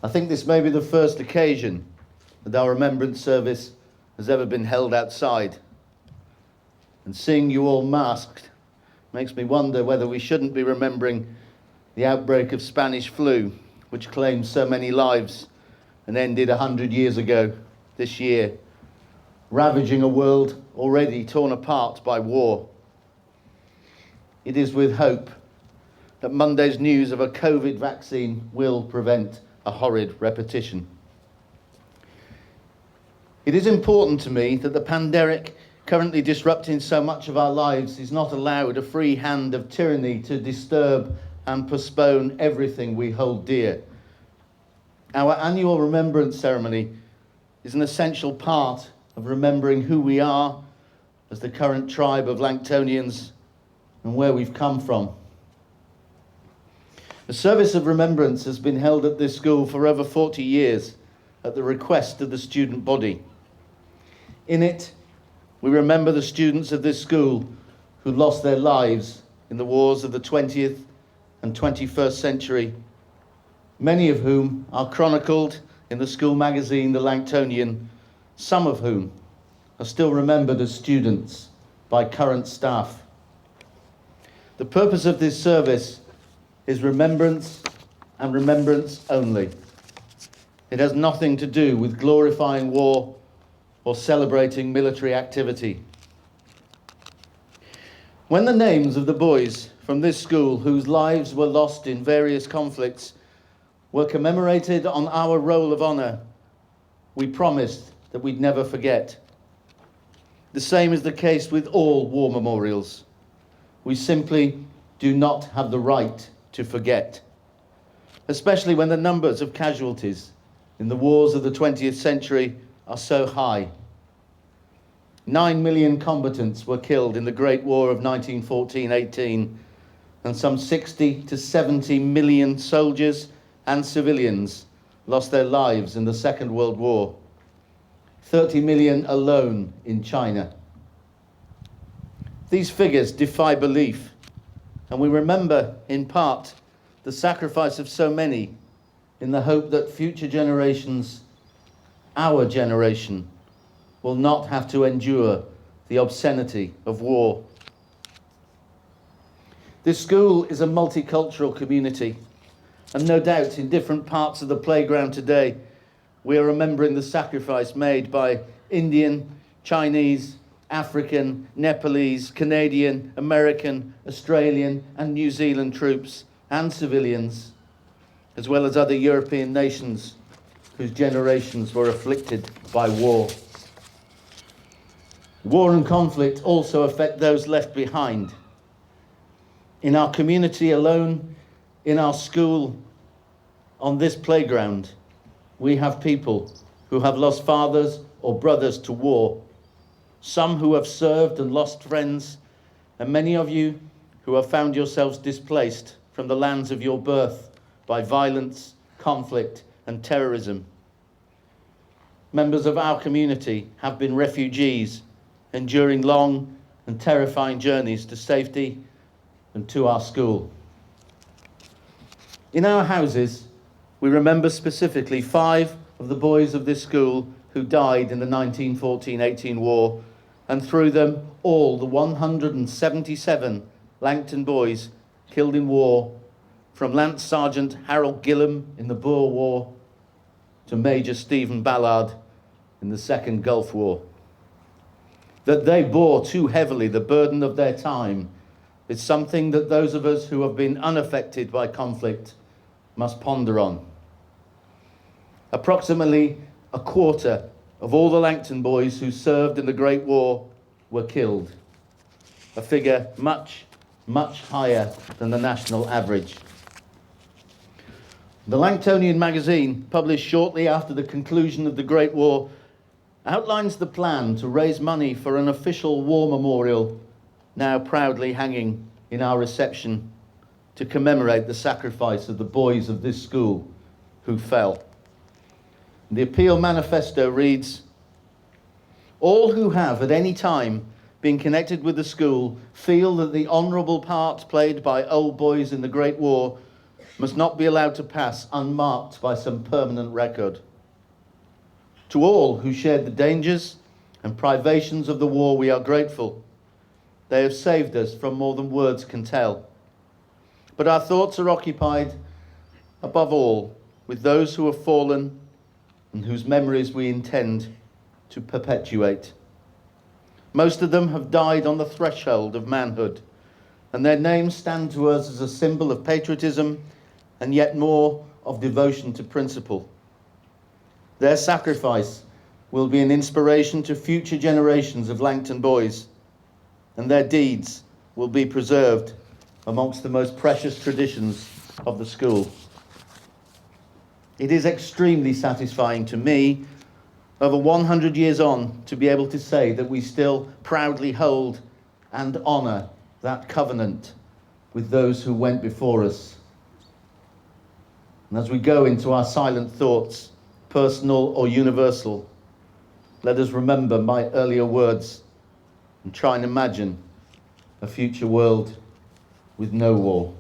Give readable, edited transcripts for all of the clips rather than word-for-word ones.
I think this may be the first occasion that our remembrance service has ever been held outside. And seeing you all masked makes me wonder whether we shouldn't be remembering the outbreak of Spanish flu, which claimed so many lives and ended 100 years ago this year, ravaging a world already torn apart by war. It is with hope that Monday's news of a COVID vaccine will prevent a horrid repetition. It is important to me that the pandemic currently disrupting so much of our lives is not allowed a free hand of tyranny to disturb and postpone everything we hold dear. Our annual remembrance ceremony is an essential part of remembering who we are as the current tribe of Langtonians and where we've come from. The service of remembrance has been held at this school for over 40 years at the request of the student body. In it, we remember the students of this school who lost their lives in the wars of the 20th and 21st century, many of whom are chronicled in the school magazine, The Langtonian, some of whom are still remembered as students by current staff. The purpose of this service is remembrance and remembrance only. It has nothing to do with glorifying war or celebrating military activity. When the names of the boys from this school whose lives were lost in various conflicts were commemorated on our roll of honour, we promised that we'd never forget. The same is the case with all war memorials. We simply do not have the right to forget, especially when the numbers of casualties in the wars of the 20th century are so high. 9 million combatants were killed in the Great War of 1914-18, and some 60 to 70 million soldiers and civilians lost their lives in the Second World War. 30 million alone in China. These figures defy belief, and we remember, in part, the sacrifice of so many in the hope that future generations, our generation, will not have to endure the obscenity of war. This school is a multicultural community, and no doubt in different parts of the playground today, we are remembering the sacrifice made by Indian, Chinese, African, Nepalese, Canadian, American, Australian, and New Zealand troops and civilians, as well as other European nations whose generations were afflicted by war. War and conflict also affect those left behind. In our community alone, in our school, on this playground, we have people who have lost fathers or brothers to war, some who have served and lost friends, and many of you who have found yourselves displaced from the lands of your birth by violence, conflict, and terrorism. Members of our community have been refugees, enduring long and terrifying journeys to safety and to our school. In our houses, we remember specifically 5 of the boys of this school who died in the 1914-18 war, and through them all the 177 Langton boys killed in war, from Lance Sergeant Harold Gillam in the Boer War to Major Stephen Ballard in the Second Gulf War. That they bore too heavily the burden of their time is something that those of us who have been unaffected by conflict must ponder on. Approximately a quarter of all the Langton boys who served in the Great War were killed, a figure much, much higher than the national average. The Langtonian magazine, published shortly after the conclusion of the Great War, outlines the plan to raise money for an official war memorial now proudly hanging in our reception to commemorate the sacrifice of the boys of this school who fell. The appeal manifesto reads, "All who have at any time been connected with the school feel that the honourable part played by old boys in the Great War must not be allowed to pass unmarked by some permanent record. To all who shared the dangers and privations of the war, we are grateful. They have saved us from more than words can tell. But our thoughts are occupied, above all, with those who have fallen and whose memories we intend to perpetuate. Most of them have died on the threshold of manhood, and their names stand to us as a symbol of patriotism and yet more of devotion to principle. Their sacrifice will be an inspiration to future generations of Langton boys, and their deeds will be preserved amongst the most precious traditions of the school. It is extremely satisfying to me, over 100 years on, to be able to say that we still proudly hold and honour that covenant with those who went before us. And as we go into our silent thoughts, personal or universal, let us remember my earlier words and try and imagine a future world with no war.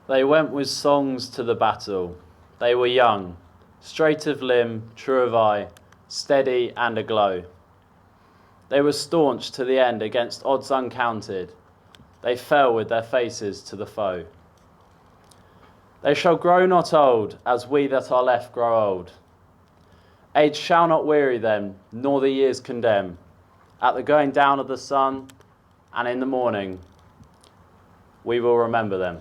They went with songs to the battle. They were young, straight of limb, true of eye, steady and aglow. They were staunch to the end against odds uncounted. They fell with their faces to the foe. They shall grow not old, as we that are left grow old. Age shall not weary them, nor the years condemn. At the going down of the sun, and in the morning, we will remember them.